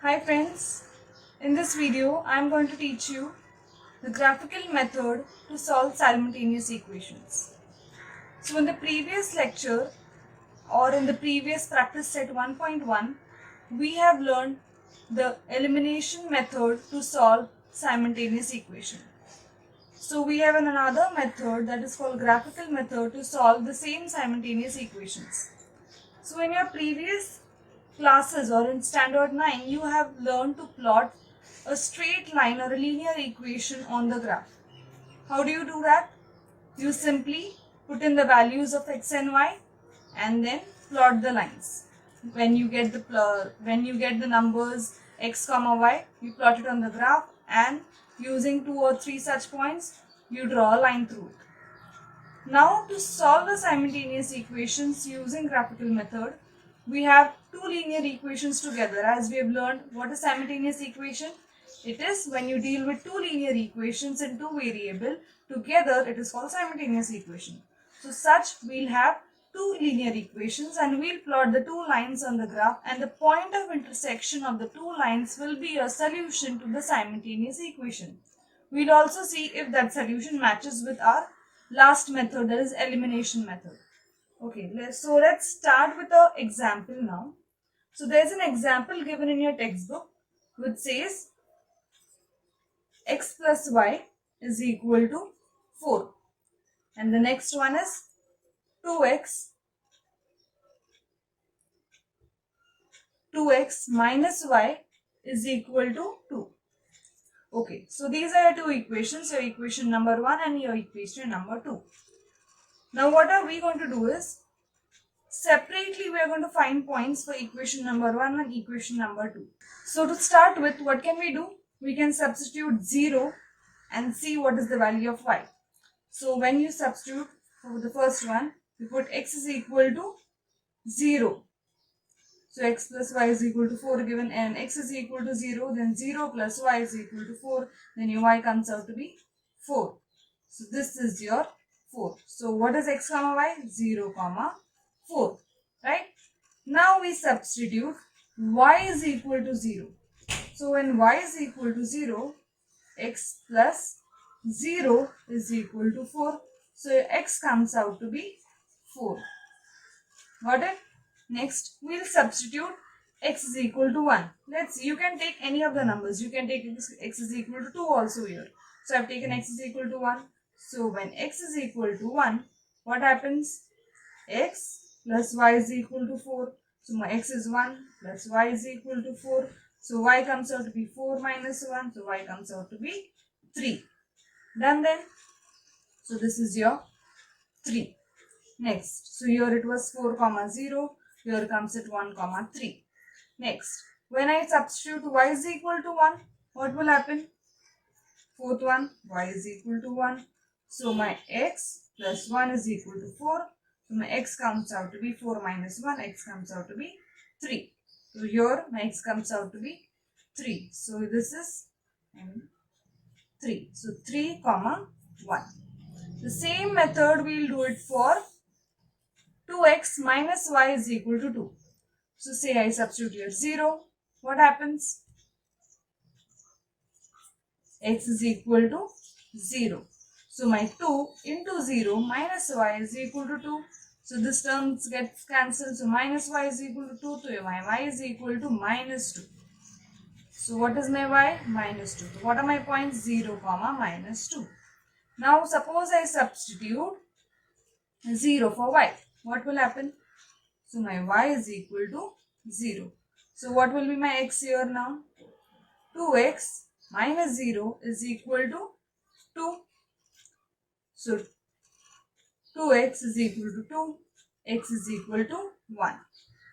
Hi friends, in this video I am going to teach you the graphical method to solve simultaneous equations. So in the previous lecture or in the previous practice set 1.1 we have learned the elimination method to solve simultaneous equation. So we have another method that is called graphical method to solve the same simultaneous equations. So in your previous classes or in standard 9 you have learned to plot a straight line or a linear equation on the graph. How do you do that? You simply put in the values of x and y and then plot the lines. When you get the numbers x comma y, you plot it on the graph and using 2 or 3 such points you draw a line through it. Now to solve the simultaneous equations using graphical method, we have two linear equations together. As we have learned, what is simultaneous equation? It is when you deal with two linear equations in two variables together, it is called simultaneous equation. So such we'll have two linear equations and we'll plot the two lines on the graph, and the point of intersection of the two lines will be a solution to the simultaneous equation. We'll also see if that solution matches with our last method, that is elimination method. Okay, let's start with the example now. So there's an example given in your textbook which says x plus y is equal to 4, and the next one is 2x minus y is equal to 2. Okay, so these are your two equations, your equation number 1 and your equation number 2. Now what are we going to do is, separately we are going to find points for equation number 1 and equation number 2. So to start with, what can we do? We can substitute 0 and see what is the value of y. So when you substitute for the first one, you put x is equal to 0. So x plus y is equal to 4 given, and x is equal to 0, then 0 plus y is equal to 4, then your y comes out to be 4. So this is your 4. So what is x comma y? 0 comma 4, right? Now we substitute y is equal to 0. So when y is equal to 0, x plus 0 is equal to 4. So x comes out to be 4. Got it? Next, we'll substitute x is equal to 1. You can take any of the numbers. You can take x is equal to 2 also here. So I've taken x is equal to 1. So when x is equal to 1, what happens? X plus y is equal to 4. So my x is 1 plus y is equal to 4. So y comes out to be 4 minus 1. So y comes out to be 3. Done then? So this is your 3. Next, so here it was 4 comma 0. Here comes it 1 comma 3. Next, when I substitute y is equal to 1, what will happen? Fourth one, y is equal to 1. So my x plus 1 is equal to 4. So my x comes out to be 4 minus 1. X comes out to be 3. So here my x comes out to be 3. So this is 3. So 3 comma 1. The same method we will do it for 2x minus y is equal to 2. So say I substitute here 0. What happens? X is equal to 0. So my 2 into 0 minus y is equal to 2. So this terms gets cancelled. So minus y is equal to 2. So my y is equal to minus 2. So what is my y? Minus 2. So what are my points? 0 comma minus 2. Now suppose I substitute 0 for y. What will happen? So my y is equal to 0. So what will be my x here now? 2x minus 0 is equal to 2. So 2x is equal to 2. X is equal to 1.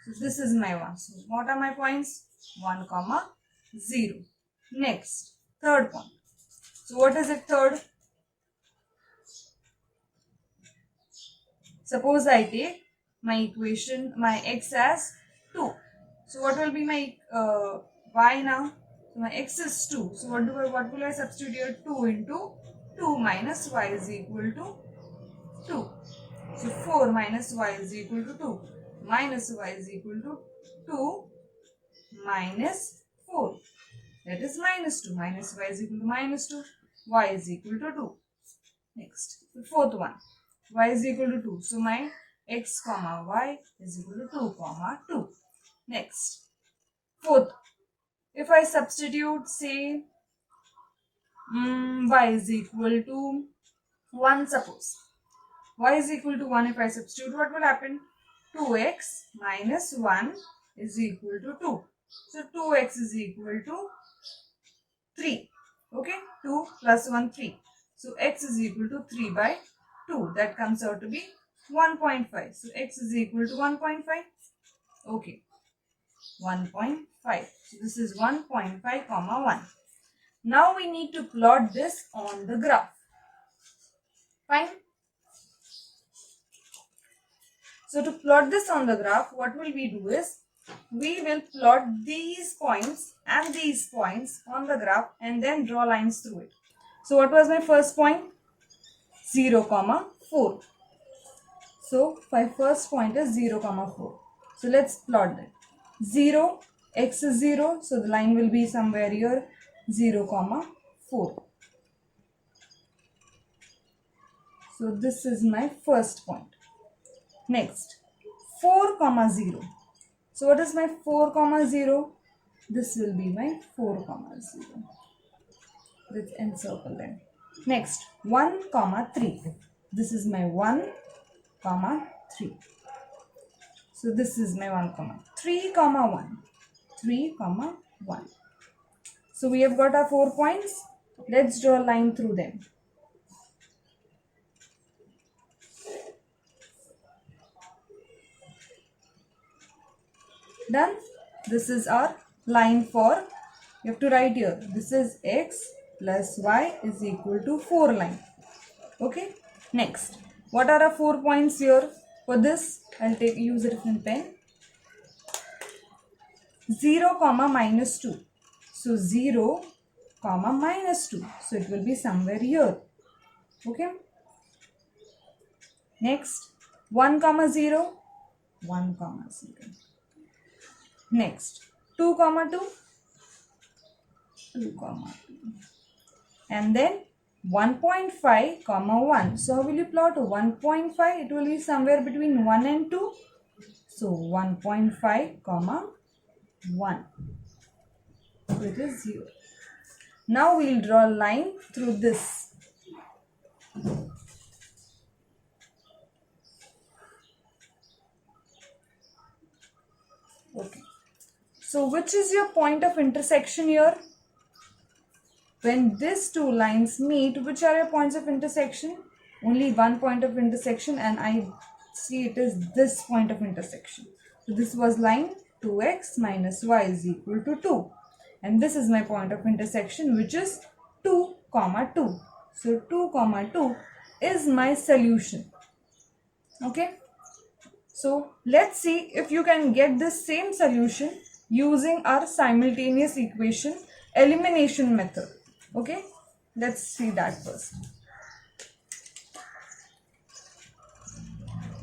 So this is my 1. So what are my points? 1 comma 0. Next, third point. So what is it third? Suppose I take my equation, my x as 2. So what will be my y now? So my x is 2. So what will I substitute here? 2 into 2 minus y is equal to 2. So 4 minus y is equal to 2. Minus y is equal to 2 minus 4. That is minus 2. Minus y is equal to minus 2. Y is equal to 2. Next, the fourth one. Y is equal to 2. So my x comma y is equal to 2 comma 2. Next, fourth. If I substitute, say, y is equal to 1, suppose. Y is equal to 1, if I substitute, what will happen? 2x minus 1 is equal to 2. So 2x is equal to 3. Okay, 2 plus 1, 3. So x is equal to 3 by 2. That comes out to be 1.5. So x is equal to 1.5. Okay, 1.5. So this is 1.5 comma 1. Now we need to plot this on the graph. Fine. So to plot this on the graph, what will we do is, we will plot these points and these points on the graph and then draw lines through it. So what was my first point? 0, 4. So my first point is 0, 4. So let's plot that. 0, x is 0. So the line will be somewhere here, 0, 4. So this is my first point. Next, 4, 0. So what is my 4, 0? This will be my 4, 0. Let's encircle them. Next, 1, 3. This is my 1, 3. So this is my 1, 3, 1. 3, 1. So we have got our 4 points. Let's draw a line through them. Done. This is our line for, you have to write here, this is x plus y is equal to 4 line. Okay. Next, what are our 4 points here? For this, I'll use a different pen. 0, minus 2. So 0, minus 2. So it will be somewhere here. Okay. Next, 1, 0. 1, 0. Next, 2, 2. 2, 2. And then 1.5, 1. So how will you plot 1.5? It will be somewhere between 1 and 2. So 1.5, 1. So it is 0. Now we will draw a line through this. Okay. So which is your point of intersection here? When these two lines meet, which are your points of intersection? Only one point of intersection, and I see it is this point of intersection. So this was line 2x minus y is equal to 2. And this is my point of intersection, which is 2, 2. So 2, 2 is my solution. Okay. So let's see if you can get this same solution using our simultaneous equation elimination method. Okay, let's see that first.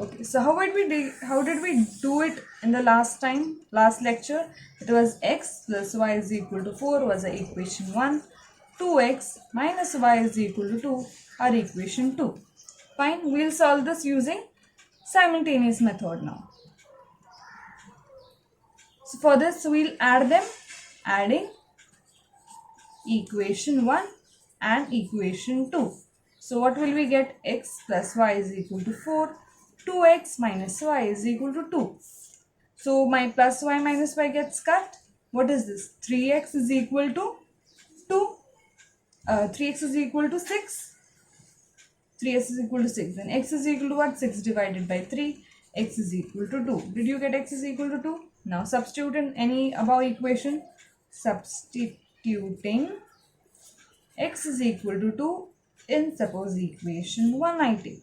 Okay, so how did we do it in the last lecture? It was x plus y is equal to 4 was our equation 1. 2x minus y is equal to 2, our equation 2. Fine, we'll solve this using simultaneous method now. So for this we'll add them, adding equation 1 and equation 2. So what will we get? X plus y is equal to 4. 2x minus y is equal to 2. So my plus y minus y gets cut. What is this? 3x is equal to 2. 3x is equal to 6. 3x is equal to 6. Then x is equal to what? 6 divided by 3. X is equal to 2. Did you get x is equal to 2? Now substitute in any above equation. Substituting x is equal to 2 in suppose equation 1 I take.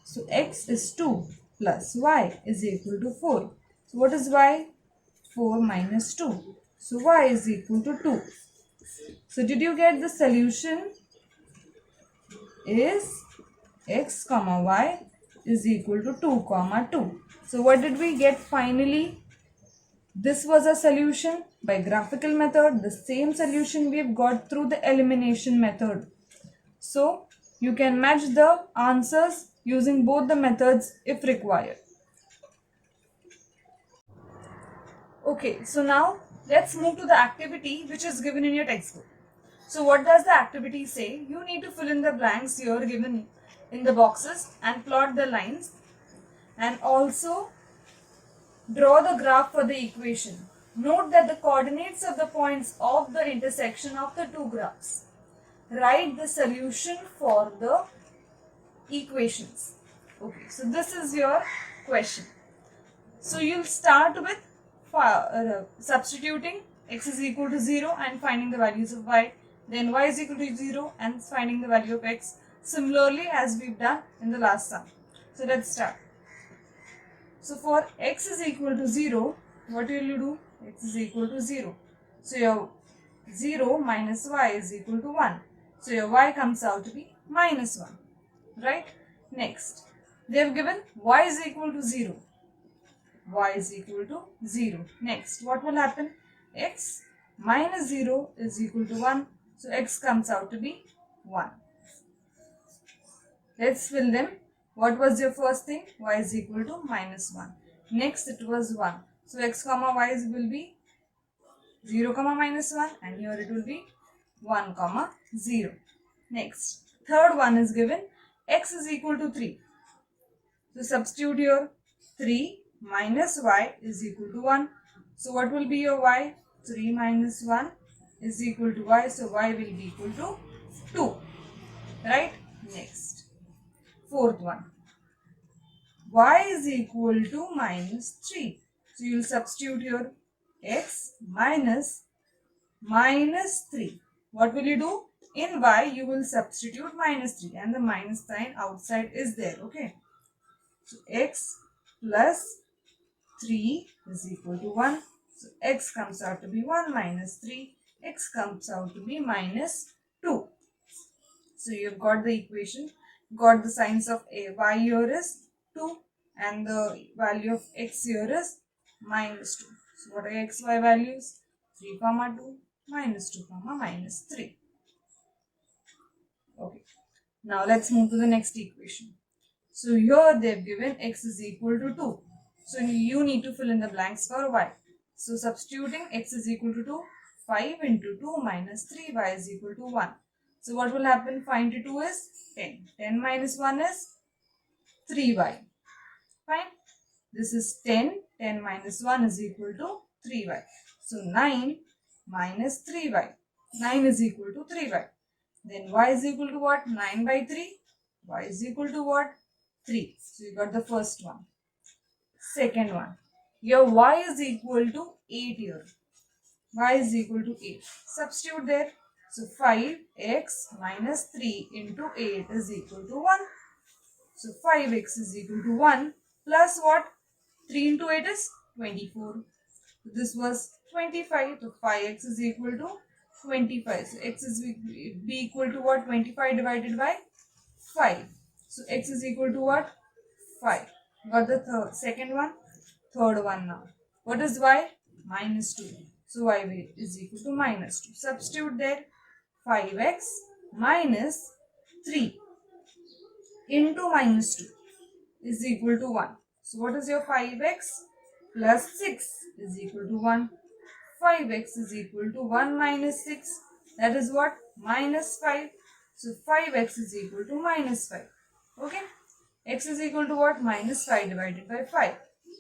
So x is 2 plus y is equal to 4. So what is y? 4 minus 2. So y is equal to 2. So did you get the solution is x comma y is equal to 2 comma 2. So what did we get finally? This was a solution by graphical method. The same solution we've got through the elimination method. So you can match the answers using both the methods if required. Okay, so now let's move to the activity which is given in your textbook. So what does the activity say? You need to fill in the blanks here given in the boxes and plot the lines, and also draw the graph for the equation. Note that the coordinates of the points of the intersection of the two graphs. Write the solution for the equations. Okay, so this is your question. So you'll start with substituting x is equal to 0 and finding the values of y. Then y is equal to 0 and finding the value of x. Similarly as we've done in the last sum. So let's start. So for x is equal to 0, what will you do? X is equal to 0. So your 0 minus y is equal to 1. So your y comes out to be minus 1. Right? Next, they have given y is equal to 0. Y is equal to 0. Next, what will happen? X minus 0 is equal to 1. So x comes out to be 1. Let's fill them. What was your first thing? Y is equal to minus 1. Next it was 1. So x comma y will be 0 comma minus 1, and here it will be 1 comma 0. Next, third one is given x is equal to 3. So substitute here 3 minus y is equal to 1. So what will be your y? 3 minus 1 is equal to y. So y will be equal to 2. Right? Next, fourth one. Y is equal to minus 3. So you will substitute here x minus 3. What will you do? In y you will substitute minus 3 and the minus sign outside is there. Okay. So x plus 3 is equal to 1. So x comes out to be 1 minus 3. X comes out to be minus 2. So you've got the equation. Got the signs of y here is 2 and the value of x here is minus 2. So what are x, y values? 3 comma 2 minus 2 comma minus 3. Okay. Now let's move to the next equation. So here they've given x is equal to 2. So you need to fill in the blanks for y. So substituting x is equal to 2, 5 into 2 minus 3, y is equal to 1. So what will happen? 5 into 2 is 10. 10 minus 1 is 3y. Fine. This is 10. 10 minus 1 is equal to 3y. So 9 minus 3y. 9 is equal to 3y. Then y is equal to what? 9 by 3. Y is equal to what? 3. So you got the first one. Second one. Your y is equal to 8 here. Y is equal to 8. Substitute there. So 5x minus 3 into 8 is equal to 1. So 5x is equal to 1 plus what? 3 into 8 is 24. So this was 25. So 5x is equal to 25. So x is be equal to what? 25 divided by 5. So x is equal to what? 5. Got the second one. Third one now. What is y? Minus 2. So y is equal to minus 2. Substitute there. 5x minus 3 into minus 2 is equal to 1. So what is your 5x plus 6 is equal to 1. 5x is equal to 1 minus 6. That is what? Minus 5. So 5x is equal to minus 5. Okay. X is equal to what? Minus 5 divided by 5.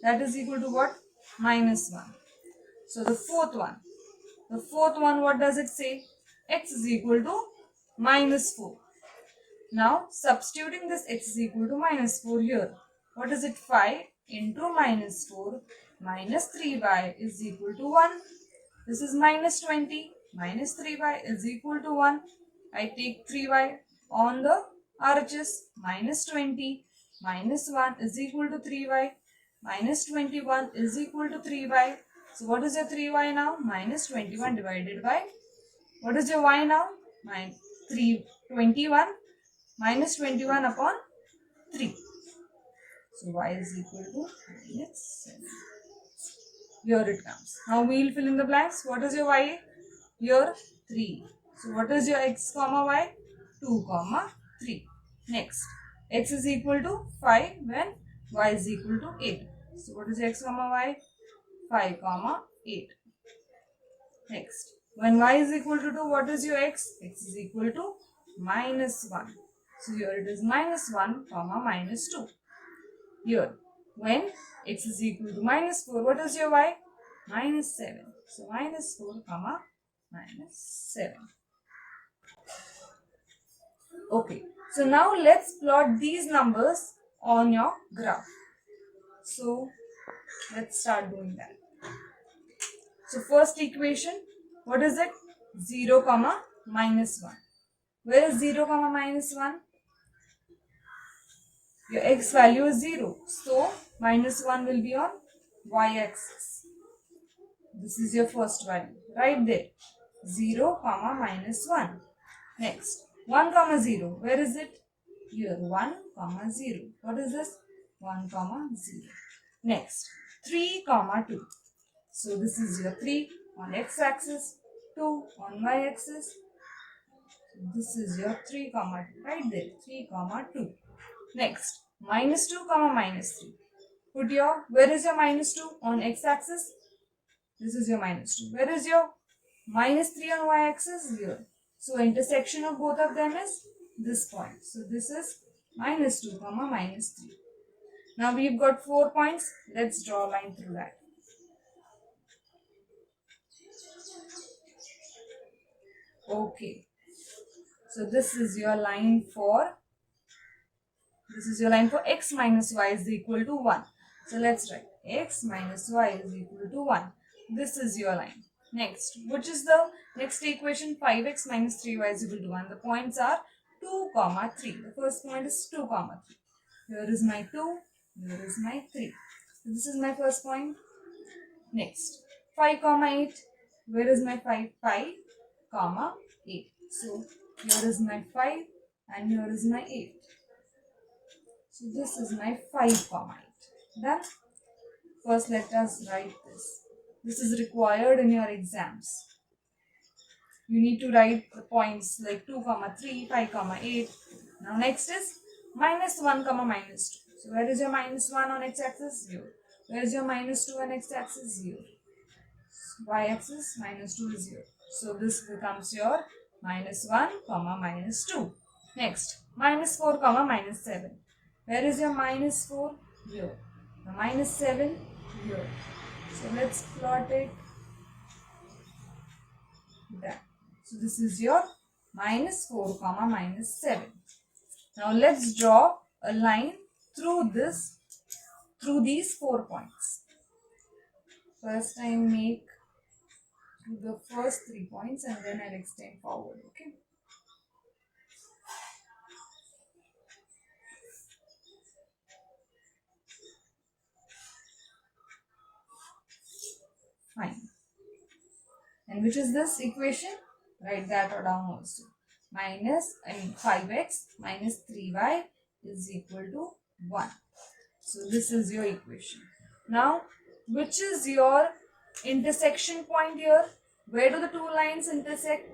That is equal to what? Minus 1. So the fourth one. The fourth one, what does it say? X is equal to minus 4. Now substituting this x is equal to minus 4 here. What is it? 5 into minus 4 minus 3y is equal to 1. This is minus 20. Minus 3y is equal to 1. I take 3y on the RHS. Minus 20 minus 1 is equal to 3y. Minus 21 is equal to 3y. So what is your 3y now? Minus 21 divided by, what is your y now? 21 minus 21 upon 3. So y is equal to minus 7. Here it comes. Now we will fill in the blanks. What is your y? Here 3. So what is your x comma y? 2 comma 3. Next, x is equal to 5 when y is equal to 8. So what is x comma y? 5 comma 8. Next, when y is equal to 2, what is your x? X is equal to minus 1. So here it is minus 1 comma minus 2. Here, when x is equal to minus 4, what is your y? Minus 7. So minus 4 comma minus 7. Okay, so now let's plot these numbers on your graph. So let's start doing that. So first equation, what is it? 0 comma minus 1. Where is 0 comma minus 1? Your x value is 0. So minus 1 will be on y axis. This is your first value. Right there. 0 comma minus 1. Next. 1 comma 0. Where is it? Here. 1 comma 0. What is this? 1 comma 0. Next. 3 comma 2. So this is your 3 on x axis. 2 on y axis. This is your 3 comma 2. Right there. 3 comma 2. Next. Minus 2 comma minus 3. Put your, where is your minus 2 on x axis? This is your minus 2. Where is your minus 3 on y axis? Here. So intersection of both of them is this point. So this is minus 2 comma minus 3. Now we've got 4 points. Let's draw a line through that. Okay. So this is your line for x minus y is equal to 1. So let's write x minus y is equal to 1. This is your line. Next, which is the next equation? 5x minus 3y is equal to 1. The points are 2 comma 3. The first point is 2 comma 3. Here is my 2. Here is my 3. So this is my first point. Next, 5 comma 8. Where is my 5? 5 comma 8. So here is my 5 and here is my 8. So this is my 5 comma 8. Done? First let us write this. This is required in your exams. You need to write the points like 2 comma 3, 5 comma 8. Now next is minus 1 comma minus 2. So where is your minus 1 on x-axis? Here. Where is your minus 2 on x-axis? Here. Y-axis minus 2 is here. So this becomes your minus 1 comma minus 2. Next, minus 4 comma minus 7. Where is your minus 4? Here. The minus 7 here. So let's plot it. That. So this is your minus 4 comma minus 7. Now let's draw a line through these 4 points. First I make the first 3 points and then I'll extend forward. Okay. Fine. And which is this equation? Write that down also. 5x minus 3y is equal to 1. So this is your equation. Now, which is your intersection point here? Where do the two lines intersect?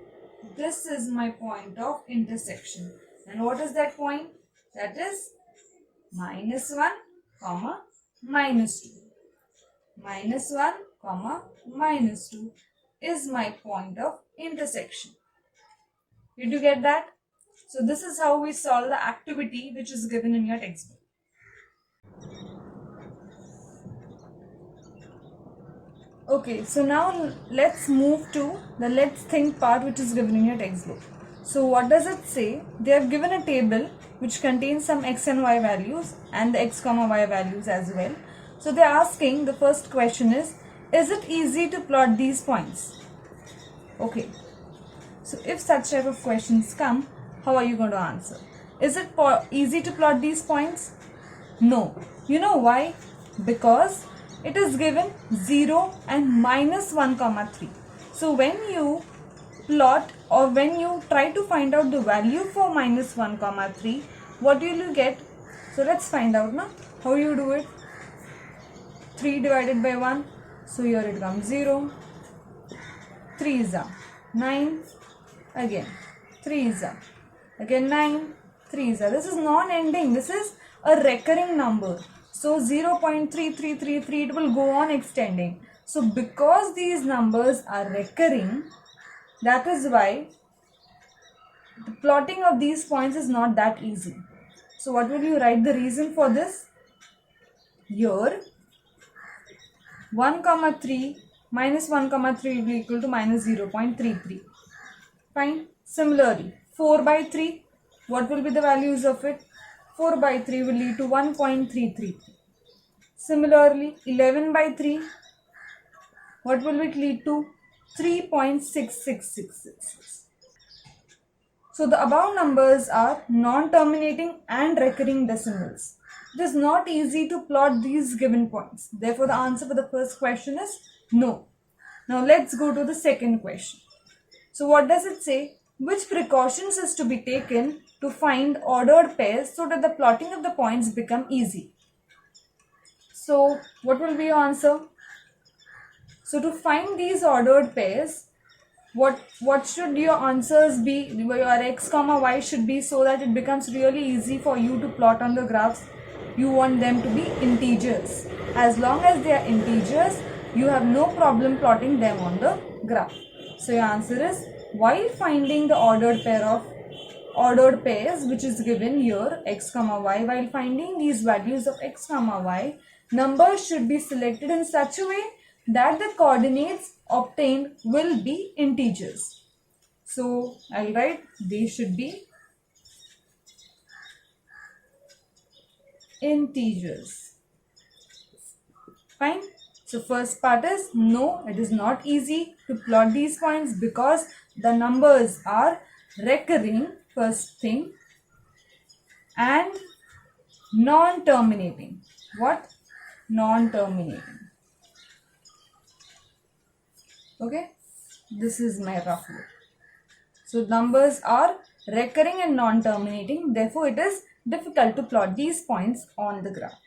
This is my point of intersection. And what is that point? That is minus 1 comma minus 2. Minus 1 comma minus 2 is my point of intersection. Did you get that? So this is how we solve the activity which is given in your textbook. Okay, so now let's move to the let's think part which is given in your textbook. So what does it say? They have given a table which contains some x and y values and the x comma y values as well. So they are asking, the first question is it easy to plot these points? Okay, so if such type of questions come, how are you going to answer? Is it easy to plot these points? No. You know why? Because it is given 0 and minus 1 comma 3. So when you plot or when you try to find out the value for minus 1 comma 3, what will you get? So let's find out now. How you do it? 3 divided by 1. So here it comes 0, 3 is 9, again 3 is again 9, 3 is this is non-ending, this is a recurring number. So 0.3333 it will go on extending. So because these numbers are recurring, that is why the plotting of these points is not that easy. So what will you write the reason for this? Here 1 comma 3 minus 1 comma 3 will be equal to minus 0.33. Fine. Similarly 4 by 3, what will be the values of it? 4 by 3 will lead to 1.33. Similarly 11 by 3, what will it lead to? 3.6666. So the above numbers are non-terminating and recurring decimals. It is not easy to plot these given points. Therefore, the answer for the first question is no. Now let's go to the second question. So what does it say? Which precautions is to be taken to find ordered pairs so that the plotting of the points become easy? So what will be your answer? So to find these ordered pairs, what should your answers be? Your x comma y should be, so that it becomes really easy for you to plot on the graphs. You want them to be integers. As long as they are integers, you have no problem plotting them on the graph. So your answer is, while finding the ordered pairs which is given here x comma y, while finding these values of x comma y, numbers should be selected in such a way that the coordinates obtained will be integers. So I'll write they should be integers. Fine. So first part is no, it is not easy to plot these points because the numbers are recurring, first thing, and non-terminating. What? Non-terminating. Okay, this is my rough look. So numbers are recurring and non-terminating, therefore it is difficult to plot these points on the graph.